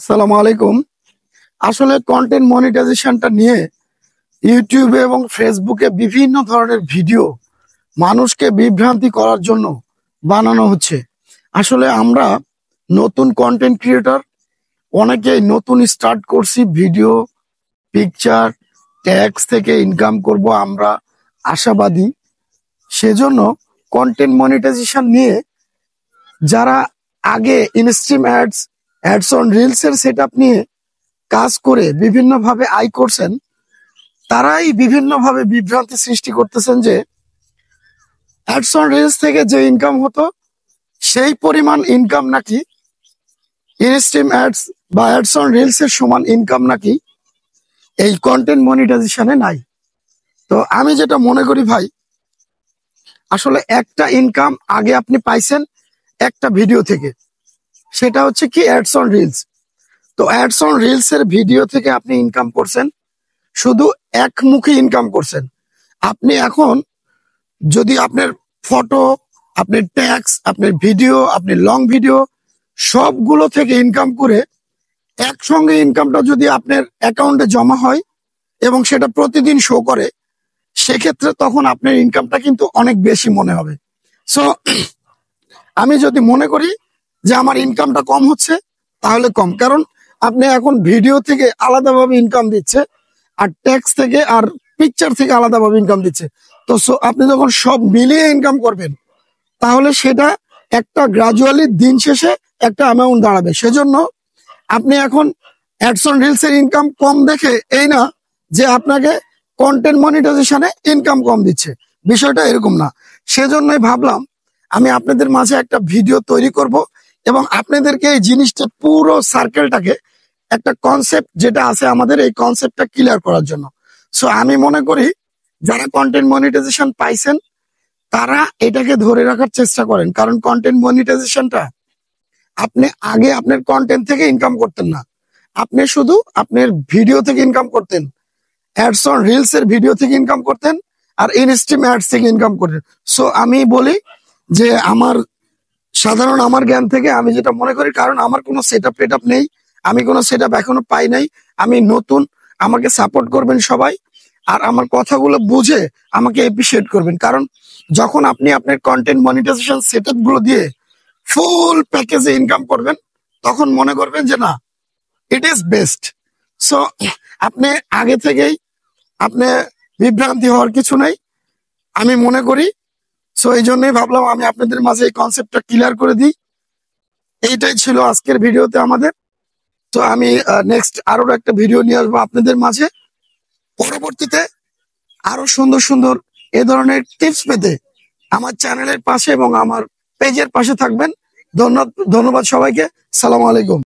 সালাম আলাইকুম। আসলে কন্টেন্ট মনিটাইজেশনটা নিয়ে ইউটিউবে এবং ফেসবুকে বিভিন্ন ধরনের ভিডিও মানুষকে বিভ্রান্তি করার জন্য বানানো হচ্ছে। আসলে আমরা নতুন কন্টেন্ট ক্রিয়েটর, অনেকেই নতুন স্টার্ট করছি, ভিডিও, পিকচার, ট্যাক্স থেকে ইনকাম করব আমরা আশাবাদী। সেজন্য কন্টেন্ট মনিটাইজেশন নিয়ে যারা আগে instream ads, ads on reels এর সেটআপ নিয়ে কাজ করে বিভিন্নভাবে আয় করছেন, তারাই বিভিন্নভাবে বিভ্রান্তি সৃষ্টি করতেছেন যে অ্যাডস অন রিলস থেকে যে ইনকাম হতো সেই পরিমাণ ইনকাম নাকি ইনস্ট্রিম অ্যাডস বা অ্যাডস অন রিলস এর সমান ইনকাম নাকি এই কন্টেন্ট মনিটাইজেশনে নাই। তো আমি যেটা মনে করি ভাই, আসলে একটা ইনকাম আগে আপনি পাইছেন একটা ভিডিও থেকে, সেটা হচ্ছে কি অ্যাডস অন রিলস। তো অ্যাডস অন রিলস এর ভিডিও থেকে আপনি ইনকাম করছেন, শুধু একমুখী ইনকাম করছেন। আপনি এখন যদি আপনার ফটো, আপনার ট্যাক্স, আপনার ভিডিও, আপনার লং ভিডিও সবগুলো থেকে ইনকাম করে একসঙ্গে ইনকামটা যদি আপনার অ্যাকাউন্টে জমা হয় এবং সেটা প্রতিদিন শো করে, সেক্ষেত্রে তখন আপনার ইনকামটা কিন্তু অনেক বেশি মনে হবে। সো আমি যদি মনে করি যে আমার ইনকামটা কম হচ্ছে, তাহলে কম, কারণ আপনি এখন ভিডিও থেকে আলাদাভাবে ইনকাম দিচ্ছে আর ট্যাক্স থেকে আর পিকচার থেকে আলাদাভাবে ইনকাম দিচ্ছে। তো আপনি যখন সব মিলিয়ে ইনকাম করবেন, তাহলে সেটা একটা গ্রাজুয়ালি দিন শেষে একটা অ্যামাউন্ট দাঁড়াবে। সেজন্য আপনি এখন অ্যাডস অন রিলস এর ইনকাম কম দেখে এই না যে আপনাকে কন্টেন্ট মনিটাইজেশনে ইনকাম কম দিচ্ছে, বিষয়টা এরকম না। সেজন্যই ভাবলাম আমি আপনাদের মাঝে একটা ভিডিও তৈরি করব এবং আপনাদেরকে এই জিনিসটা পুরো সার্কেলটাকে একটা কনসেপ্ট যেটা আছে আমাদের, এই কনসেপ্টটা ক্লিয়ার করার জন্য। সো আমি মনে করি যারা কন্টেন্ট মনিটাইজেশন পাইছেন তারা এটাকে ধরে রাখার চেষ্টা করেন, কারণ কন্টেন্ট মনিটাইজেশনটা আপনি আগে আপনার কন্টেন্ট থেকে ইনকাম করতেন না, আপনি শুধু আপনার ভিডিও থেকে ইনকাম করতেন, অ্যাডস অন রিলস এর ভিডিও থেকে ইনকাম করতেন আর ইনস্ট্রিম অ্যাডস থেকে ইনকাম করতেন। সো আমি বলি যে আমার জ্ঞান থেকে আমি যেটা মনে করি, কারণ আমার কোনো সেটআপ টেটআপ নেই, আমি কোনো সেটআপ এখনো পাই নাই, আমি নতুন, আমাকে সাপোর্ট করবেন সবাই আর আমার কথাগুলো বুঝে আমাকে এপ্রিসিয়েট করবেন। কারণ যখন আপনি আপনার কন্টেন্ট মনিটাইজেশন সেটআপ গুলো দিয়ে ফুল প্যাকেজে ইনকাম করবেন, তখন মনে করবেন যে না, ইট ইজ বেস্ট। সো আপনি আগে থেকেই আপনি বিভ্রান্তি হওয়ার কিছু নাই আমি মনে করি। সো এই জন্যই ভাবলাম আমি আপনাদের মাঝে এই কনসেপ্টটা ক্লিয়ার করে দিই। এইটাই ছিল আজকের ভিডিওতে আমাদের। তো আমি নেক্সট আরো একটা ভিডিও নিয়ে আসবো আপনাদের মাঝে। পরবর্তীতে আরো সুন্দর সুন্দর এ ধরনের টিপস পেতে আমার চ্যানেলের পাশে এবং আমার পেজের পাশে থাকবেন। ধন্যবাদ সবাইকে। সালাম আলাইকুম।